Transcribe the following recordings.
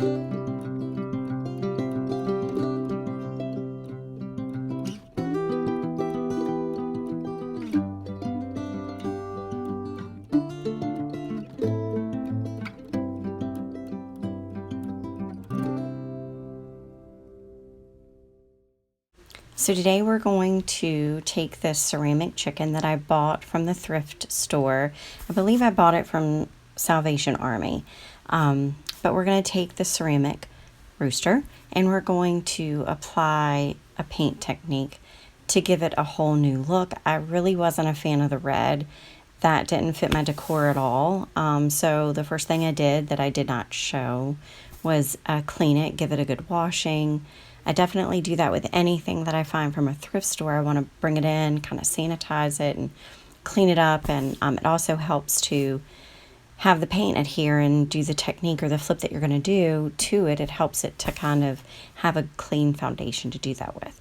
So today we're going to take this ceramic chicken that I bought from the thrift store. I believe I bought it from Salvation Army. But we're going to take the ceramic rooster and we're going to apply a paint technique to give it a whole new look. I really wasn't a fan of the red. That didn't fit my decor at all. So the first thing I did that I did not show was clean it, give it a good washing. I definitely do that with anything that I find from a thrift store. I want to bring it in, kind of sanitize it and clean it up. And it also helps to have the paint adhere and do the technique or the flip that you're going to do to it. It helps it to kind of have a clean foundation to do that with.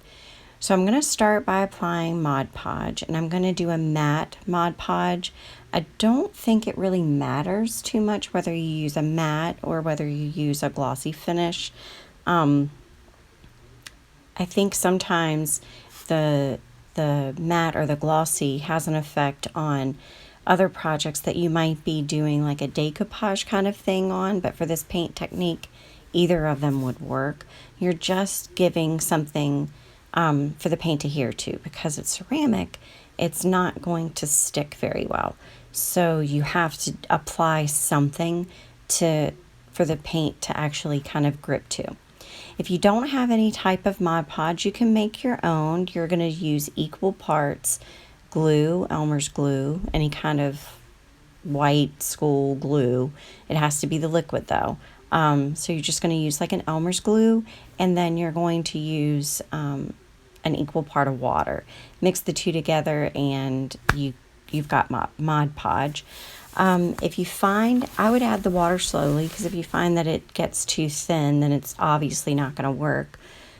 So I'm going to start by applying Mod Podge, and I'm going to do a matte Mod Podge. I don't think it really matters too much whether you use a matte or whether you use a glossy finish. I think sometimes the matte or the glossy has an effect on other projects that you might be doing like a decoupage kind of thing on, but for this paint technique, either of them would work. You're just giving something for the paint to adhere to. Because it's ceramic, it's not going to stick very well. So you have to apply something for the paint to actually kind of grip to. If you don't have any type of Mod Podge, you can make your own. You're going to use equal parts glue, Elmer's glue, any kind of white school glue. It has to be the liquid though. So you're just going to use like an Elmer's glue, and then you're going to use an equal part of water. Mix the two together and you've got Mod Podge. If you find, I would add the water slowly, because if you find that it gets too thin, then it's obviously not going to work.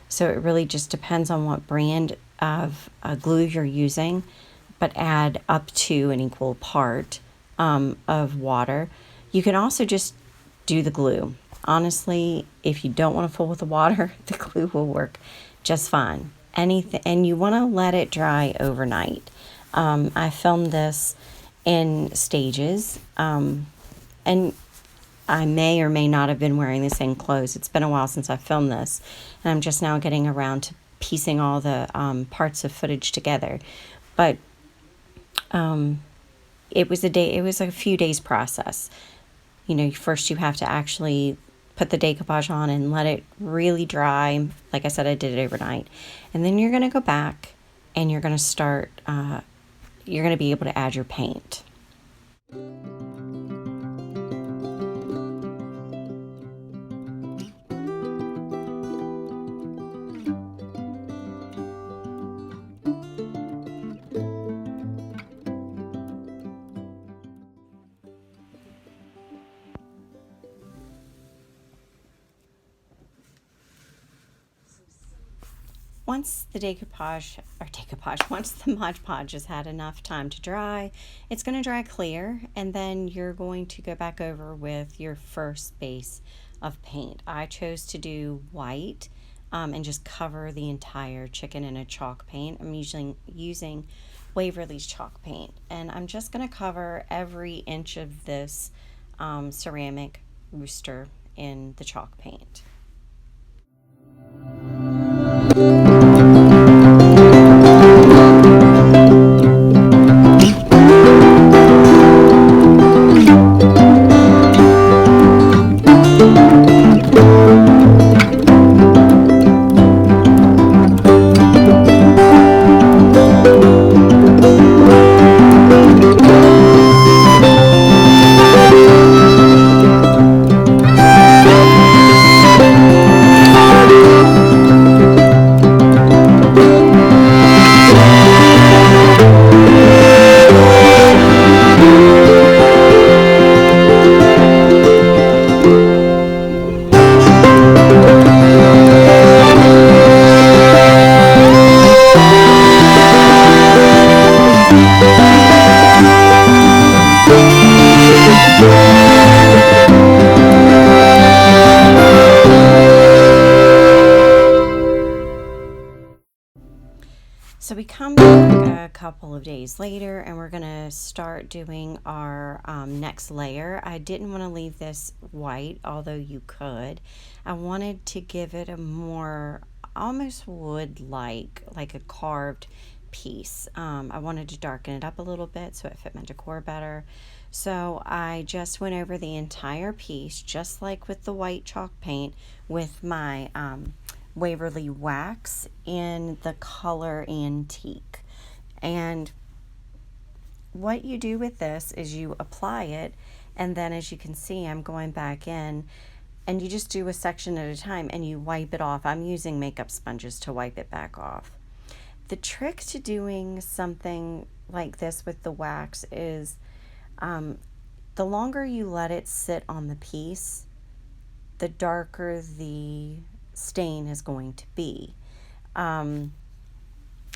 So it really just depends on what brand of glue you're using, but add up to an equal part of water. You can also just do the glue. Honestly, if you don't want to fool with the water, the glue will work just fine. Anything, and you want to let it dry overnight. I filmed this in stages, and I may or may not have been wearing the same clothes. It's been a while since I filmed this, and I'm just now getting around to piecing all the parts of footage together. But it was a few days process. You know, first you have to actually put the decoupage on and let it really dry. Like I said, I did it overnight, and then you're going to go back and you're going to start. You're going to be able to add your paint. Once once the Mod Podge has had enough time to dry, it's going to dry clear, and then you're going to go back over with your first base of paint. I chose to do white and just cover the entire chicken in a chalk paint. I'm using Waverly's chalk paint, and I'm just going to cover every inch of this ceramic rooster in the chalk paint. come back a couple of days later and we're going to start doing our next layer. I didn't want to leave this white, although you could. I wanted to give it a more almost wood-like, like a carved piece. I wanted to darken it up a little bit so it fit my decor better. So I just went over the entire piece, just like with the white chalk paint, with my Waverly wax in the color Antique. And what you do with this is you apply it, and then as you can see, I'm going back in, and you just do a section at a time and you wipe it off. I'm using makeup sponges to wipe it back off. The trick to doing something like this with the wax is the longer you let it sit on the piece, the darker the stain is going to be.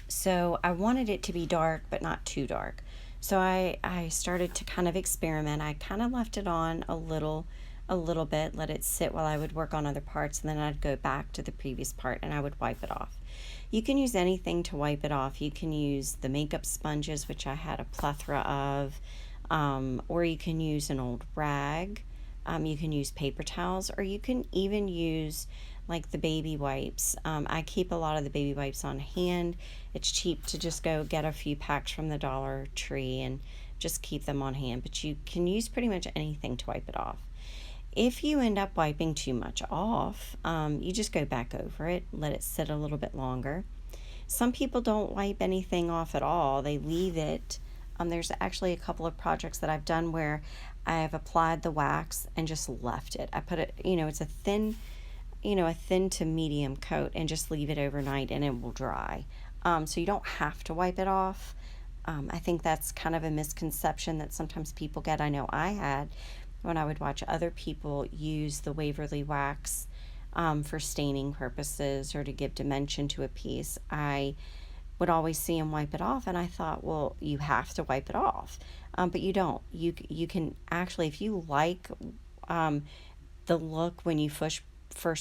So I wanted it to be dark, but not too dark. So I started to kind of experiment. I kind of left it on a little bit, let it sit while I would work on other parts, and then I'd go back to the previous part and I would wipe it off. You can use anything to wipe it off. You can use the makeup sponges, which I had a plethora of, or you can use an old rag. You can use paper towels, or you can even use like the baby wipes. I keep a lot of the baby wipes on hand. It's cheap to just go get a few packs from the Dollar Tree and just keep them on hand, but you can use pretty much anything to wipe it off. If you end up wiping too much off, you just go back over it, let it sit a little bit longer. Some people don't wipe anything off at all. They leave it. There's actually a couple of projects that I've done where I've applied the wax and just left it. I put it, it's a thin to medium coat, and just leave it overnight and it will dry. So you don't have to wipe it off. I think that's kind of a misconception that sometimes people get. I know I had when I would watch other people use the Waverly wax for staining purposes or to give dimension to a piece. I would always see them wipe it off, and I thought, well, you have to wipe it off, but you don't. You can actually, if you like the look when you first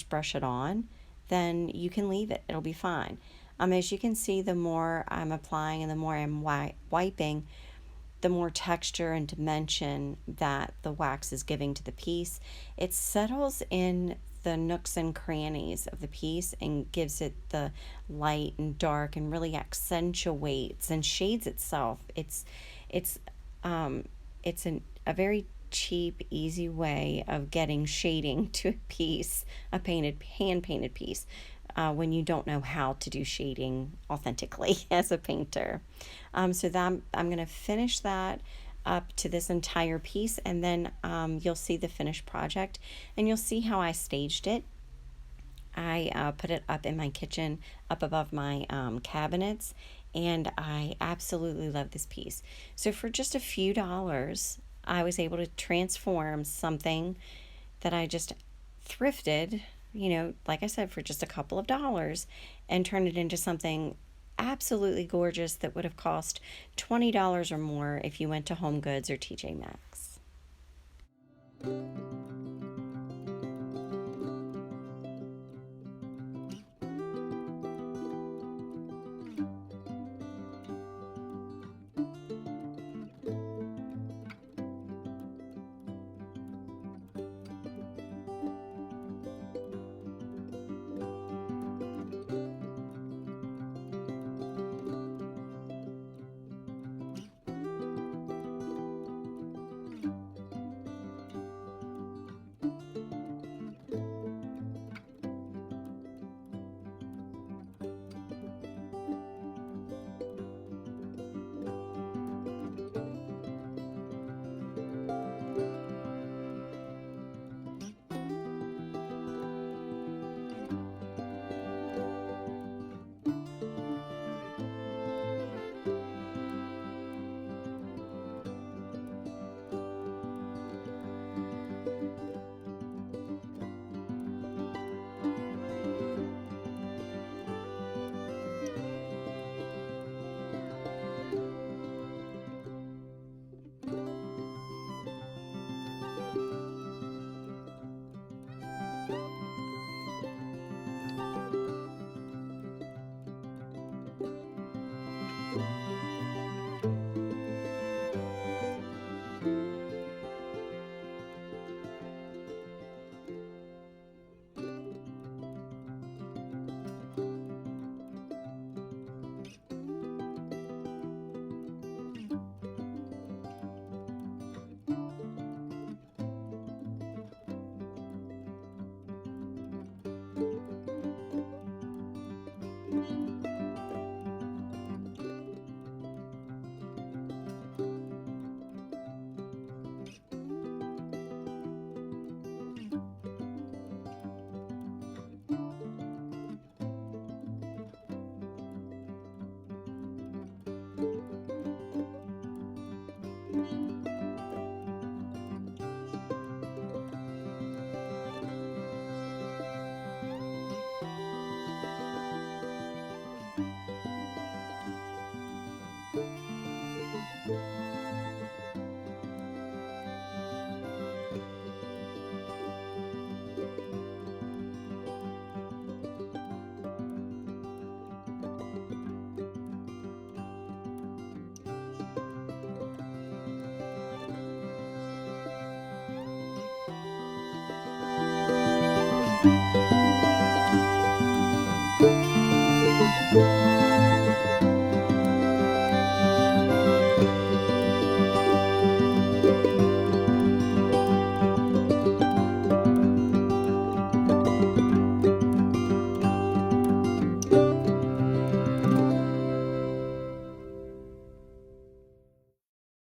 brush it on, then you can leave it. It'll be fine. As you can see, the more I'm applying and the more I'm wiping, the more texture and dimension that the wax is giving to the piece. It settles in the nooks and crannies of the piece and gives it the light and dark and really accentuates and shades itself. It's a very cheap, easy way of getting shading to a piece, a hand painted piece, when you don't know how to do shading authentically as a painter. So that I'm going to finish that up to this entire piece, and then you'll see the finished project, and you'll see how I staged it. I put it up in my kitchen, up above my cabinets, and I absolutely love this piece. So for just a few dollars, I was able to transform something that I just thrifted, like I said, for just a couple of dollars, and turn it into something absolutely gorgeous that would have cost $20 or more if you went to Home Goods or TJ Maxx.